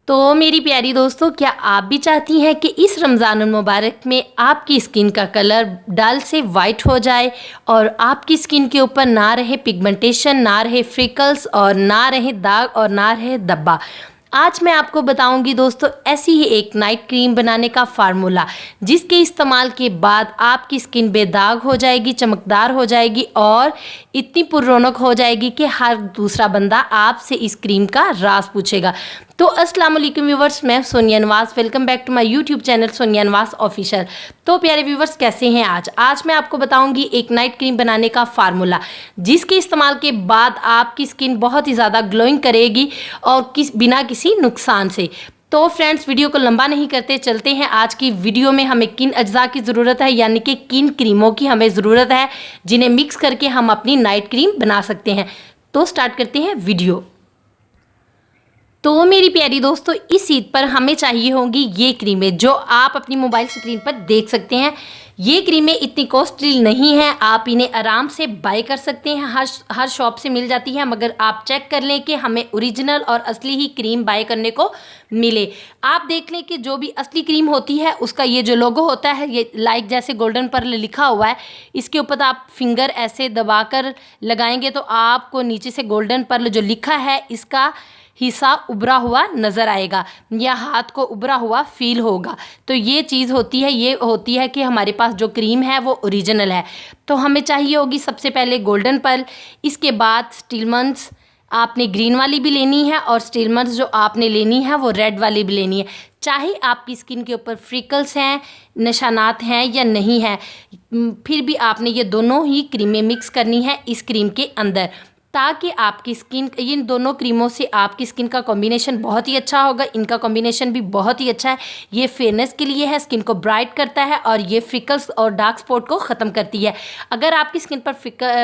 तो मेरी प्यारी दोस्तों, क्या आप भी चाहती हैं कि इस रमज़ान मुबारक में आपकी स्किन का कलर डल से वाइट हो जाए और आपकी स्किन के ऊपर ना रहे पिगमेंटेशन, ना रहे फ्रिकल्स और ना रहे दाग और ना रहे धब्बा। आज मैं आपको बताऊंगी दोस्तों ऐसी ही एक नाइट क्रीम बनाने का फार्मूला, जिसके इस्तेमाल के बाद आपकी स्किन बेदाग हो जाएगी, चमकदार हो जाएगी और इतनी पुररौनक हो जाएगी कि हर दूसरा बंदा आपसे इस क्रीम का राज पूछेगा। तो अस्सलाम वालेकुम व्यूवर्स, मैं Sonia Nawaz, welcome back to my YouTube channel Sonia Nawaz official. तो प्यारे व्यूवर्स, कैसे हैं आज मैं आपको बताऊंगी एक नाइट क्रीम बनाने का फार्मूला, जिसके इस्तेमाल के बाद आपकी स्किन बहुत ही ज़्यादा ग्लोइंग करेगी और बिना किसी नुकसान से। तो फ्रेंड्स, वीडियो को लंबा नहीं करते चलते हैं आज की वीडियो में हमें किन अज्जा की ज़रूरत है, यानी कि किन क्रीमों की हमें ज़रूरत है जिन्हें मिक्स करके हम अपनी नाइट क्रीम बना सकते हैं। तो स्टार्ट करते हैं वीडियो। तो मेरी प्यारी दोस्तों, इस ईद पर हमें चाहिए होंगी ये क्रीमें जो आप अपनी मोबाइल स्क्रीन पर देख सकते हैं। ये क्रीमें इतनी कॉस्टली नहीं हैं, आप इन्हें आराम से बाय कर सकते हैं, हर शॉप से मिल जाती है, मगर आप चेक कर लें कि हमें ओरिजिनल और असली ही क्रीम बाय करने को मिले। आप देख लें कि जो भी असली क्रीम होती है उसका ये जो लोगो होता है, ये लाइक जैसे गोल्डन पर्ल लिखा हुआ है, इसके ऊपर आप फिंगर ऐसे दबाकर लगाएंगे तो आपको नीचे से गोल्डन पर्ल जो लिखा है इसका हिस्सा उभरा हुआ नज़र आएगा या हाथ को उभरा हुआ फील होगा। तो ये चीज़ होती है, ये होती है कि हमारे पास जो क्रीम है वो ओरिजिनल है। तो हमें चाहिए होगी सबसे पहले गोल्डन पर्ल, इसके बाद स्टीलमंस आपने ग्रीन वाली भी लेनी है और स्टीलमंस जो आपने लेनी है वो रेड वाली भी लेनी है। चाहे आपकी स्किन के ऊपर फ्रिकल्स हैं, निशानात हैं या नहीं है, फिर भी आपने ये दोनों ही क्रीमें मिक्स करनी है इस क्रीम के अंदर, ताकि आपकी स्किन, इन दोनों क्रीमों से आपकी स्किन का कॉम्बिनेशन बहुत ही अच्छा होगा। इनका कॉम्बिनेशन भी बहुत ही अच्छा है। ये फेयरनेस के लिए है, स्किन को ब्राइट करता है और ये फ्रिकल्स और डार्क स्पॉट को ख़त्म करती है। अगर आपकी स्किन पर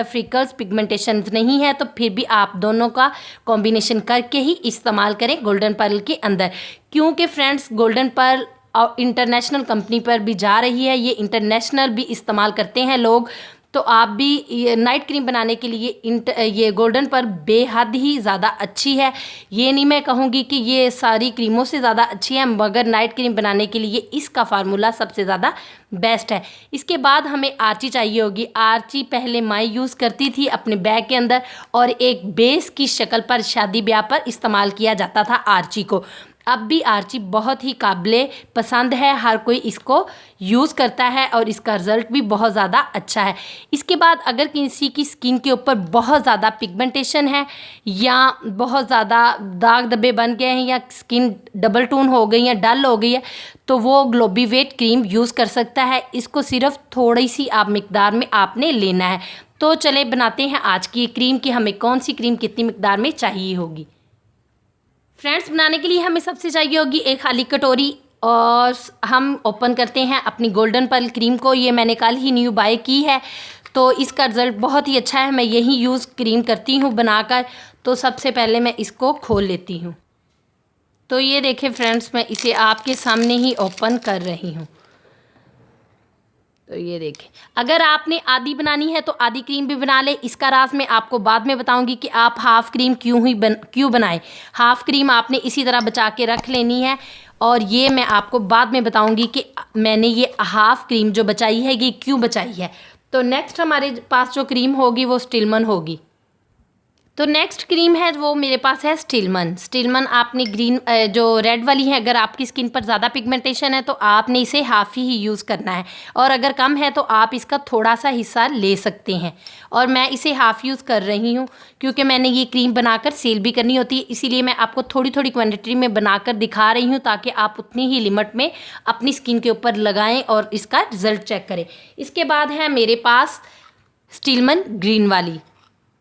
फ्रिकल्स पिगमेंटेशन नहीं है तो फिर भी आप दोनों का कॉम्बिनेशन करके ही इस्तेमाल करें गोल्डन पर्ल के अंदर, क्योंकि फ्रेंड्स गोल्डन पर्ल और इंटरनेशनल कंपनी पर भी जा रही है, ये इंटरनेशनल भी इस्तेमाल करते हैं लोग। तो आप भी नाइट क्रीम बनाने के लिए ये गोल्डन पर्ल बेहद ही ज़्यादा अच्छी है। ये नहीं मैं कहूँगी कि ये सारी क्रीमों से ज़्यादा अच्छी है, मगर नाइट क्रीम बनाने के लिए इसका फार्मूला सबसे ज़्यादा बेस्ट है। इसके बाद हमें आर्ची चाहिए होगी। आर्ची पहले मैं यूज़ करती थी अपने बैग के अंदर और एक बेस की शक्ल पर शादी ब्याह पर इस्तेमाल किया जाता था आर्ची को। अब भी आर्ची बहुत ही काबिले पसंद है, हर कोई इसको यूज़ करता है और इसका रिज़ल्ट भी बहुत ज़्यादा अच्छा है। इसके बाद अगर किसी की स्किन के ऊपर बहुत ज़्यादा पिगमेंटेशन है या बहुत ज़्यादा दाग धब्बे बन गए हैं या स्किन डबल टोन हो गई या डल हो गई है, तो वो ग्लोबीवेट क्रीम यूज़ कर सकता है। इसको सिर्फ थोड़ी सी आप मिकदार में आपने लेना है। तो चले बनाते हैं आज की क्रीम की हमें कौन सी क्रीम कितनी मिकदार में चाहिए होगी। फ्रेंड्स, बनाने के लिए हमें सबसे चाहिए होगी एक खाली कटोरी और हम ओपन करते हैं अपनी गोल्डन पर्ल क्रीम को। ये मैंने कल ही न्यू बाय की है, तो इसका रिज़ल्ट बहुत ही अच्छा है। मैं यही यूज़ क्रीम करती हूँ बनाकर। तो सबसे पहले मैं इसको खोल लेती हूँ। तो ये देखें फ्रेंड्स, मैं इसे आपके सामने ही ओपन कर रही हूँ। तो ये देखें, अगर आपने आधी बनानी है तो आधी क्रीम भी बना ले। इसका राज मैं आपको बाद में बताऊंगी कि आप हाफ़ क्रीम क्यों बनाएं। हाफ़ क्रीम आपने इसी तरह बचा के रख लेनी है और ये मैं आपको बाद में बताऊंगी कि मैंने ये हाफ़ क्रीम जो बचाई है ये क्यों बचाई है। तो नेक्स्ट हमारे पास जो क्रीम होगी वो स्टीलमन होगी। तो नेक्स्ट क्रीम है वो मेरे पास है स्टीलमन आपने ग्रीन जो रेड वाली है, अगर आपकी स्किन पर ज़्यादा पिगमेंटेशन है तो आपने इसे हाफ़ ही यूज़ करना है और अगर कम है तो आप इसका थोड़ा सा हिस्सा ले सकते हैं। और मैं इसे हाफ़ यूज़ कर रही हूँ क्योंकि मैंने ये क्रीम बनाकर सेल भी करनी होती है, इसीलिए मैं आपको थोड़ी थोड़ी क्वान्टिटी में बनाकर दिखा रही हूँ ताकि आप उतनी ही लिमिट में अपनी स्किन के ऊपर लगाएँ और इसका रिज़ल्ट चेक करें। इसके बाद है मेरे पास स्टीलमन ग्रीन वाली।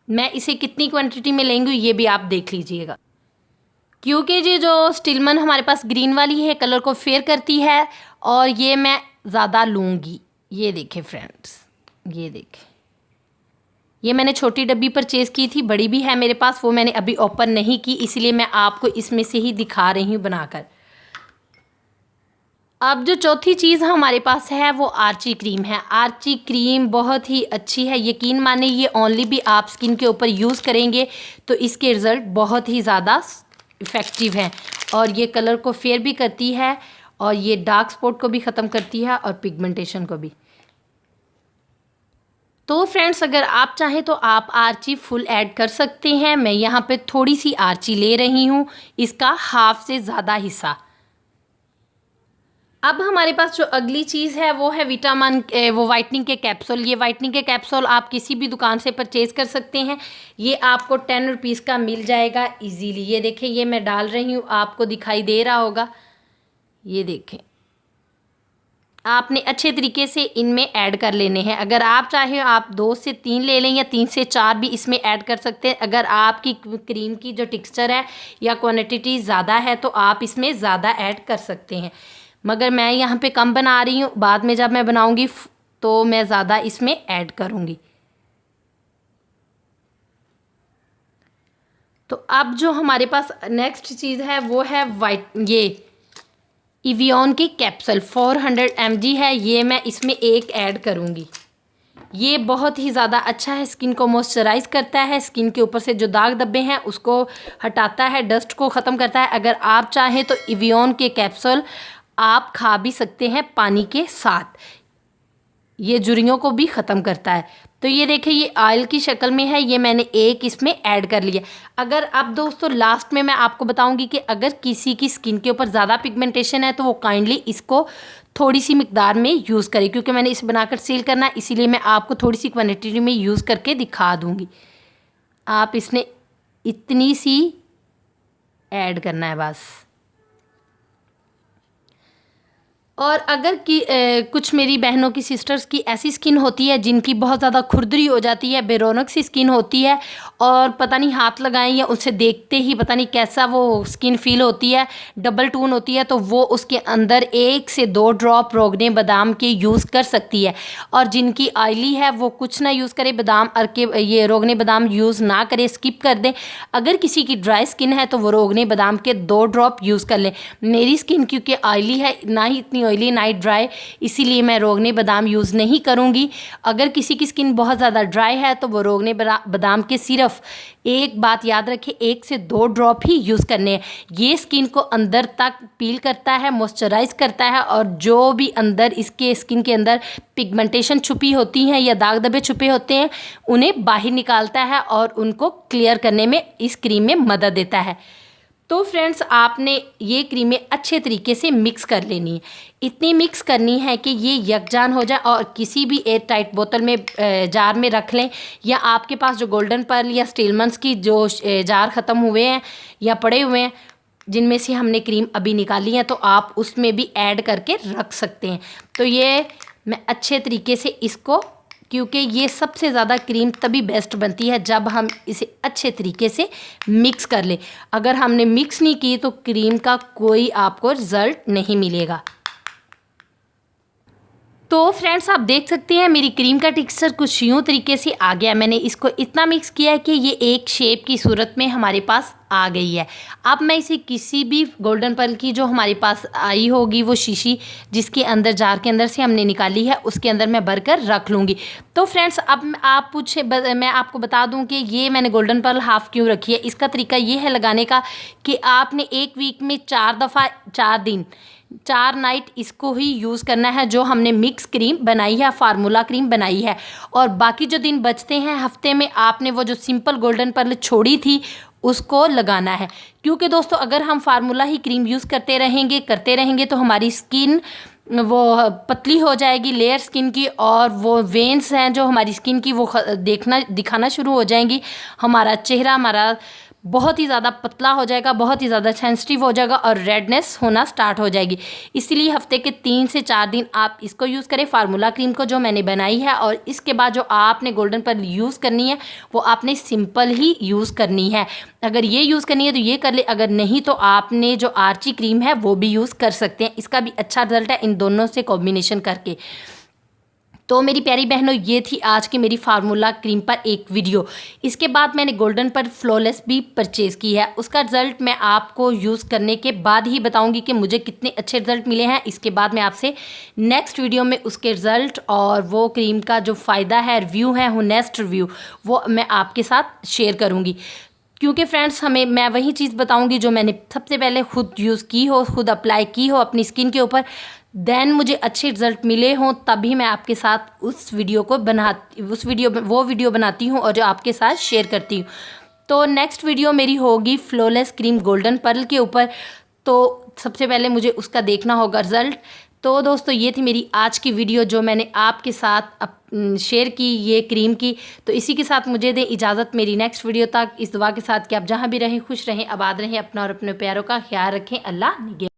मैं इसे कितनी क्वांटिटी में लेंगी ये भी आप देख लीजिएगा, क्योंकि ये जो स्टीलमन हमारे पास ग्रीन वाली है कलर को फेयर करती है और ये मैं ज़्यादा लूँगी। ये देखें फ्रेंड्स, ये देखें, ये मैंने छोटी डब्बी परचेज़ की थी, बड़ी भी है मेरे पास, वो मैंने अभी ओपन नहीं की, इसलिए मैं आपको इसमें से ही दिखा रही हूँ बनाकर। अब जो चौथी चीज़ हमारे पास है वो आर्ची क्रीम है। आर्ची क्रीम बहुत ही अच्छी है, यकीन माने ये ओनली भी आप स्किन के ऊपर यूज़ करेंगे तो इसके रिज़ल्ट बहुत ही ज़्यादा इफ़ेक्टिव हैं और ये कलर को फेयर भी करती है और ये डार्क स्पॉट को भी ख़त्म करती है और पिगमेंटेशन को भी। तो फ्रेंड्स, अगर आप चाहें तो आप आर्ची फुल ऐड कर सकते हैं। मैं यहाँ पे थोड़ी सी आर्ची ले रही हूँ, इसका हाफ से ज़्यादा हिस्सा। अब हमारे पास जो अगली चीज़ है वो है विटामिन वो वाइटनिंग के कैप्सूल। ये वाइटनिंग के कैप्सूल आप किसी भी दुकान से परचेज़ कर सकते हैं। ये आपको 10 रुपीज़ का मिल जाएगा इजीली। ये देखें, ये मैं डाल रही हूँ, आपको दिखाई दे रहा होगा। ये देखें, आपने अच्छे तरीके से इनमें ऐड कर लेने हैं। अगर आप चाहें आप 2 से 3 ले लें या 3 से 4 भी इसमें ऐड कर सकते हैं। अगर आपकी क्रीम की जो टेक्सचर है या क्वांटिटी ज़्यादा है तो आप इसमें ज़्यादा ऐड कर सकते हैं, मगर मैं यहाँ पे कम बना रही हूँ। बाद में जब मैं बनाऊँगी तो मैं ज़्यादा इसमें ऐड करूँगी। तो अब जो हमारे पास नेक्स्ट चीज़ है वो है ये इवियन की कैप्सूल 400 mg है। ये मैं इसमें एक ऐड करूँगी। ये बहुत ही ज़्यादा अच्छा है, स्किन को मॉइस्चराइज़ करता है, स्किन के ऊपर से जो दाग धब्बे हैं उसको हटाता है, डस्ट को ख़त्म करता है। अगर आप चाहें तो इवियन के कैप्सूल आप खा भी सकते हैं पानी के साथ, ये झुर्रियों को भी ख़त्म करता है। तो ये देखें, ये ऑयल की शक्ल में है, ये मैंने एक इसमें ऐड कर लिया। अगर अब दोस्तों लास्ट में मैं आपको बताऊंगी कि अगर किसी की स्किन के ऊपर ज़्यादा पिगमेंटेशन है तो वो काइंडली इसको थोड़ी सी मिकदार में यूज़ करें, क्योंकि मैंने इसे बनाकर सेल करना है, इसीलिए मैं आपको थोड़ी सी क्वान्टिटी में यूज़ करके दिखा दूँगी। आप इसने इतनी सी ऐड करना है बस। और अगर कुछ मेरी बहनों की सिस्टर्स की ऐसी स्किन होती है जिनकी बहुत ज़्यादा खुरदरी हो जाती है, बेरौनक सी स्किन होती है और पता नहीं हाथ लगाएं या उसे देखते ही पता नहीं कैसा वो स्किन फील होती है, डबल टोन होती है, तो वो उसके अंदर 1 से 2 ड्रॉप रोगने बादाम के यूज़ कर सकती है। और जिनकी ऑयली है वो कुछ ना यूज़ करे, बादाम के ये रोगने बादाम यूज़ ना करे, स्किप कर दें। अगर किसी की ड्राई स्किन है तो वो रोगने बादाम के 2 ड्रॉप यूज़ कर लें। मेरी स्किन क्योंकि ऑयली है, ना ही इतनी ऑयली ना ही ड्राई, इसीलिए मैं रोगने बादाम यूज़ नहीं करूँगी। अगर किसी की स्किन बहुत ज़्यादा ड्राई है तो वो रोगने बादाम के सिर्फ एक बात याद रखें, 1 से 2 ड्रॉप ही यूज़ करने हैं। ये स्किन को अंदर तक पील करता है, मॉइस्चराइज़ करता है और जो भी अंदर इसके स्किन के अंदर पिगमेंटेशन छुपी होती हैं या दाग धब्बे छुपे होते हैं उन्हें बाहर निकालता है और उनको क्लियर करने में इस क्रीम में मदद देता है। तो फ्रेंड्स, आपने ये क्रीमें अच्छे तरीके से मिक्स कर लेनी है। इतनी मिक्स करनी है कि ये यकजान हो जाए और किसी भी एयर टाइट बोतल में जार में रख लें, या आपके पास जो गोल्डन पर्ल या स्टीलमंस की जो जार ख़त्म हुए हैं या पड़े हुए हैं जिनमें से हमने क्रीम अभी निकाली है तो आप उसमें भी ऐड करके रख सकते हैं। तो ये मैं अच्छे तरीके से इसको, क्योंकि ये सबसे ज़्यादा क्रीम तभी बेस्ट बनती है जब हम इसे अच्छे तरीके से मिक्स कर लें। अगर हमने मिक्स नहीं की तो क्रीम का कोई आपको रिज़ल्ट नहीं मिलेगा। तो फ्रेंड्स, आप देख सकते हैं मेरी क्रीम का टेक्सचर कुछ यूँ तरीके से आ गया। मैंने इसको इतना मिक्स किया है कि ये एक शेप की सूरत में हमारे पास आ गई है। अब मैं इसे किसी भी गोल्डन पर्ल की जो हमारे पास आई होगी वो शीशी जिसके अंदर जार के अंदर से हमने निकाली है उसके अंदर मैं भर कर रख लूँगी। तो फ्रेंड्स, अब आप मैं आपको बता दूं कि ये मैंने गोल्डन पर्ल हाफ़ क्यों रखी है। इसका तरीका ये है लगाने का कि आपने 1 वीक में 4 दफ़ा 4 दिन 4 नाइट इसको ही यूज़ करना है जो हमने मिक्स क्रीम बनाई है, फार्मूला क्रीम बनाई है। और बाकी जो दिन बचते हैं हफ्ते में आपने वो जो सिंपल गोल्डन पर्ल छोड़ी थी उसको लगाना है। क्योंकि दोस्तों, अगर हम फार्मूला ही क्रीम यूज़ करते रहेंगे तो हमारी स्किन वो पतली हो जाएगी लेयर स्किन की, और वो वेन्स हैं जो हमारी स्किन की वो दिखाना शुरू हो जाएंगी। हमारा चेहरा बहुत ही ज़्यादा पतला हो जाएगा, बहुत ही ज़्यादा सेंसिटिव हो जाएगा और रेडनेस होना स्टार्ट हो जाएगी। इसलिए हफ्ते के 3 से 4 दिन आप इसको यूज़ करें, फार्मूला क्रीम को जो मैंने बनाई है। और इसके बाद जो आपने गोल्डन पर्ल यूज़ करनी है वो आपने सिंपल ही यूज़ करनी है। अगर ये यूज़ करनी है तो ये कर ले, अगर नहीं तो आपने जो आर्ची क्रीम है वो भी यूज़ कर सकते हैं। इसका भी अच्छा रिजल्ट है इन दोनों से कॉम्बिनेशन करके। तो मेरी प्यारी बहनों, ये थी आज की मेरी फार्मूला क्रीम पर एक वीडियो। इसके बाद मैंने गोल्डन पर्ल फ्लॉलेस भी परचेज़ की है। उसका रिज़ल्ट मैं आपको यूज़ करने के बाद ही बताऊंगी कि मुझे कितने अच्छे रिज़ल्ट मिले हैं। इसके बाद मैं आपसे नेक्स्ट वीडियो में उसके रिज़ल्ट और वो क्रीम का जो फ़ायदा है, रिव्यू है, नेक्स्ट रिव्यू वो मैं आपके साथ शेयर करूँगी। क्योंकि फ्रेंड्स मैं वही चीज़ बताऊंगी जो मैंने सबसे पहले खुद यूज़ की हो, खुद अप्लाई की हो अपनी स्किन के ऊपर, देन मुझे अच्छे रिजल्ट मिले हों, तभी मैं आपके साथ वो वीडियो बनाती हूँ और जो आपके साथ शेयर करती हूँ। तो नेक्स्ट वीडियो मेरी होगी फ्लॉलेस क्रीम गोल्डन पर्ल के ऊपर, तो सबसे पहले मुझे उसका देखना होगा रिज़ल्ट। तो दोस्तों ये थी मेरी आज की वीडियो जो मैंने आपके साथ शेयर की ये क्रीम की। तो इसी के साथ मुझे दें इजाज़त मेरी नेक्स्ट वीडियो तक, इस दुआ के साथ कि आप जहाँ भी रहें खुश रहें, आबाद रहें, अपना और अपने प्यारों का ख्याल रखें। अल्लाह निगहबान।